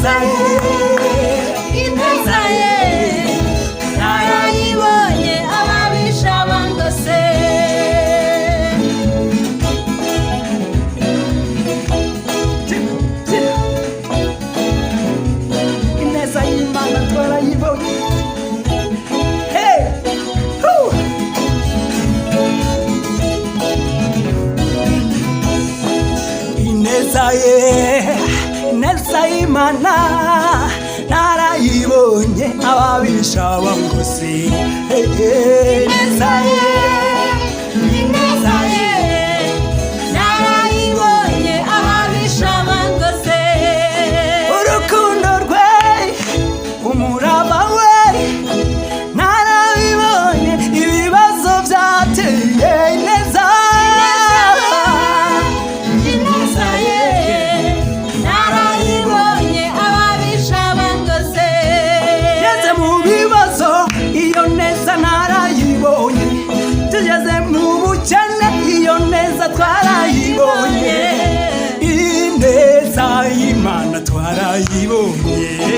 ineza ye, ineza ye narayibonye ababisha bangose. Ineza y'Imana twarayibonye. Ineza ye, ineza y'Imana narayibonye ababisha bangose. Ineza ye, ineza ye narayibonye ababisha bangose. Urukundo rwe, umurava we narabibonye ibibazo byateye. Ineza tugeze mu bukene, iyo neza twarayibonye. Ineza y'Imana twarayibonye.